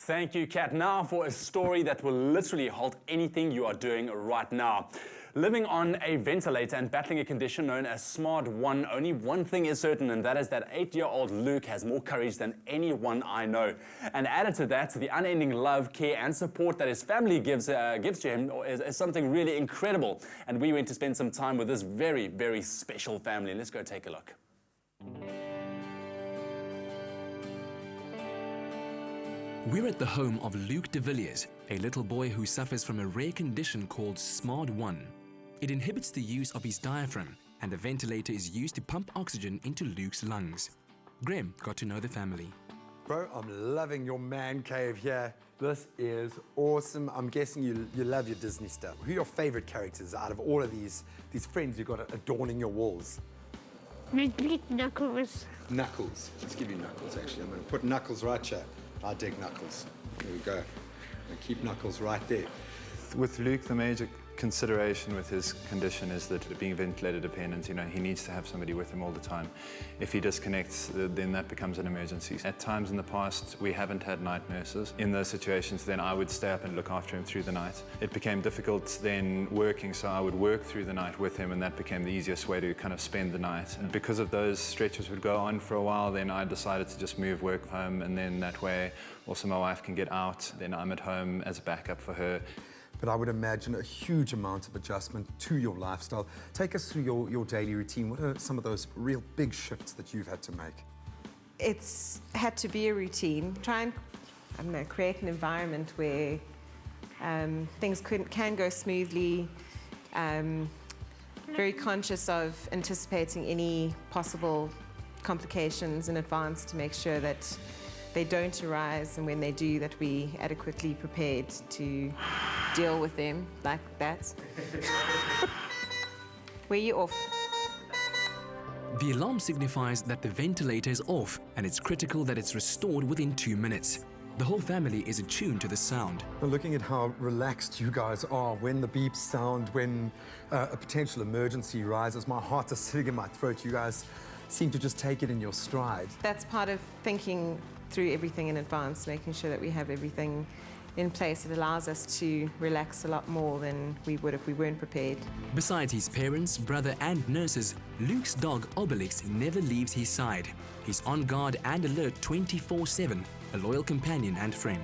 Thank you, Kat. Now for a story that will literally halt anything you are doing right now. Living on a ventilator and battling a condition known as SMARD1, only one thing is certain, and that is that 8-year-old Luke has more courage than anyone I know. And added to that, the unending love, care, and support that his family gives to him is something really incredible. And we went to spend some time with this very, very special family. Let's go take a look. We're at the home of Luke de Villiers, a little boy who suffers from a rare condition called SMARD1. It inhibits the use of his diaphragm, and a ventilator is used to pump oxygen into Luke's lungs. Graham got to know the family. Bro, I'm loving your man cave here. This is awesome. I'm guessing you love your Disney stuff. Who are your favorite characters out of all of these friends you've got adorning your walls? Knuckles. Knuckles. Let's give you Knuckles, actually. I'm going to put Knuckles right here. I dig Knuckles. There we go. And keep Knuckles right there. With Luke, the major consideration with his condition is that being ventilator dependent, he needs to have somebody with him all the time. If he disconnects, then that becomes an emergency. At times in the past, we haven't had night nurses. In those situations, then I would stay up and look after him through the night. It became difficult then working, so I would work through the night with him, and that became the easiest way to kind of spend the night. And because of those stretches would go on for a while, then I decided to just move work home, and then that way also my wife can get out, then I'm at home as a backup for her. But I would imagine a huge amount of adjustment to your lifestyle. Take us through your daily routine. What are some of those real big shifts that you've had to make? It's had to be a routine. Try and, create an environment where things can go smoothly. Very conscious of anticipating any possible complications in advance to make sure that they don't arise, and when they do, that we adequately prepared to deal with them like that. Were you off? The alarm signifies that the ventilator is off, and it's critical that it's restored within 2 minutes. The whole family is attuned to the sound. Now, looking at how relaxed you guys are when the beeps sound, when a potential emergency rises, my heart is sitting in my throat. You guys seem to just take it in your stride. That's part of thinking through everything in advance, making sure that we have everything in place. It allows us to relax a lot more than we would if we weren't prepared. Besides his parents, brother and nurses, Luke's dog Obelix never leaves his side. He's on guard and alert 24/7, a loyal companion and friend.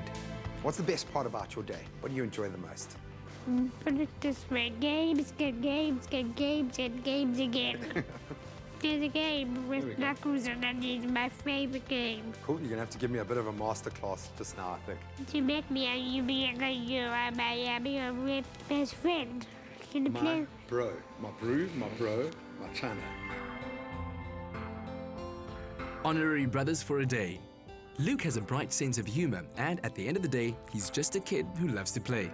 What's the best part about your day? What do you enjoy the most? Put it this way, games, get games, get games, and games again. There's a game with Knuckles, and that is my favorite game. Cool, you're gonna have to give me a bit of a masterclass just now, I think. You met me and you be like you are my best friend. Can you play? My bro, my channel. Honorary brothers for a day. Luke has a bright sense of humor, and at the end of the day, he's just a kid who loves to play.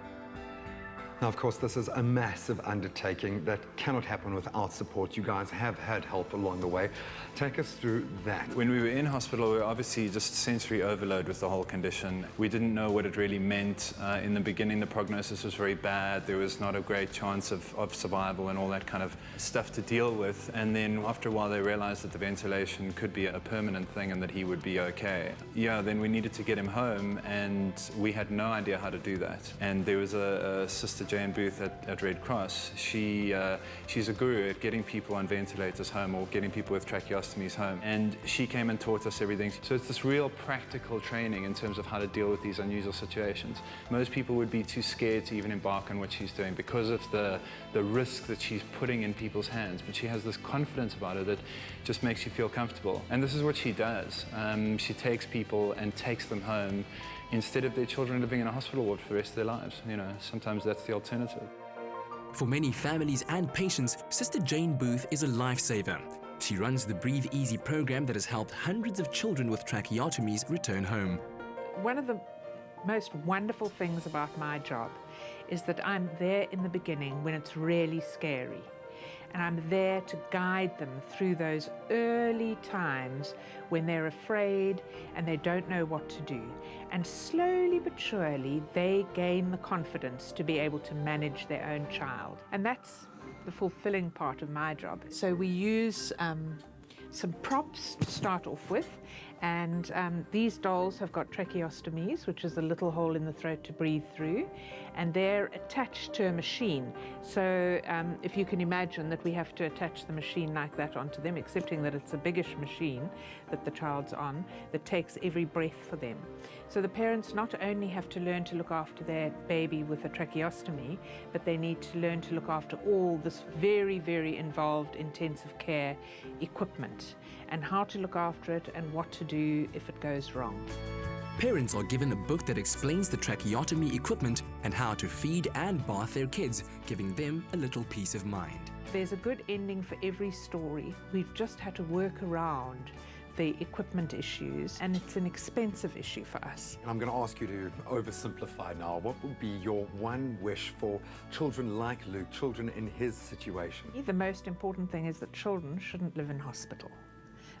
Now, of course, this is a massive undertaking that cannot happen without support. You guys have had help along the way. Take us through that. When we were in hospital, we were obviously just sensory overload with the whole condition. We didn't know what it really meant. In the beginning, the prognosis was very bad. There was not a great chance of survival and all that kind of stuff to deal with. And then after a while, they realized that the ventilation could be a permanent thing and that he would be okay. Yeah, then we needed to get him home, and we had no idea how to do that. And there was a sister, Jane Booth at Red Cross. She's a guru at getting people on ventilators home or getting people with tracheostomies home, and she came and taught us everything. So it's this real practical training in terms of how to deal with these unusual situations. Most people would be too scared to even embark on what she's doing because of the risk that she's putting in people's hands, but she has this confidence about her that just makes you feel comfortable. And this is what she does. She takes people and takes them home instead of their children living in a hospital ward for the rest of their lives. Sometimes that's the alternative. For many families and patients, Sister Jane Booth is a lifesaver. She runs the Breathe Easy program that has helped hundreds of children with tracheotomies return home. One of the most wonderful things about my job is that I'm there in the beginning when it's really scary. And I'm there to guide them through those early times when they're afraid and they don't know what to do. And slowly but surely, they gain the confidence to be able to manage their own child. And that's the fulfilling part of my job. So we use some props to start off with, And these dolls have got tracheostomies, which is a little hole in the throat to breathe through, and they're attached to a machine. So if you can imagine that we have to attach the machine like that onto them, accepting that it's a biggish machine that the child's on, that takes every breath for them. So the parents not only have to learn to look after their baby with a tracheostomy, but they need to learn to look after all this very, very involved intensive care equipment, and how to look after it and what to do if it goes wrong. Parents are given a book that explains the tracheotomy equipment and how to feed and bath their kids, giving them a little peace of mind. There's a good ending for every story. We've just had to work around the equipment issues, and it's an expensive issue for us. And I'm going to ask you to oversimplify now. What would be your one wish for children like Luke, children in his situation? The most important thing is that children shouldn't live in hospital.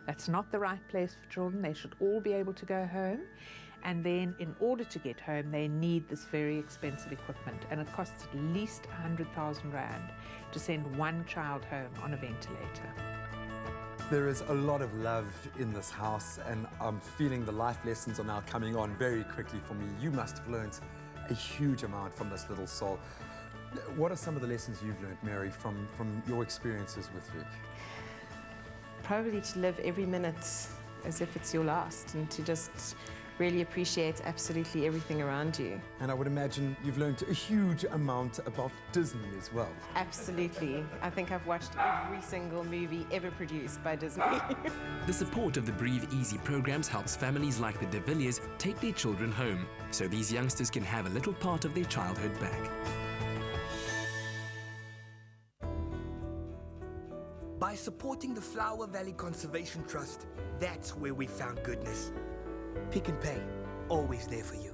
That's not the right place for children. They should all be able to go home. And then in order to get home, they need this very expensive equipment. And it costs at least 100,000 Rand to send one child home on a ventilator. There is a lot of love in this house, and I'm feeling the life lessons are now coming on very quickly for me. You must have learned a huge amount from this little soul. What are some of the lessons you've learned, Mary, from your experiences with Luke? Probably to live every minute as if it's your last, and to just really appreciate absolutely everything around you. And I would imagine you've learned a huge amount about Disney as well. Absolutely. I think I've watched every single movie ever produced by Disney. The support of the Breathe Easy programs helps families like the De Villiers take their children home, so these youngsters can have a little part of their childhood back. By supporting the Flower Valley Conservation Trust, that's where we found goodness. Pick n Pay, always there for you.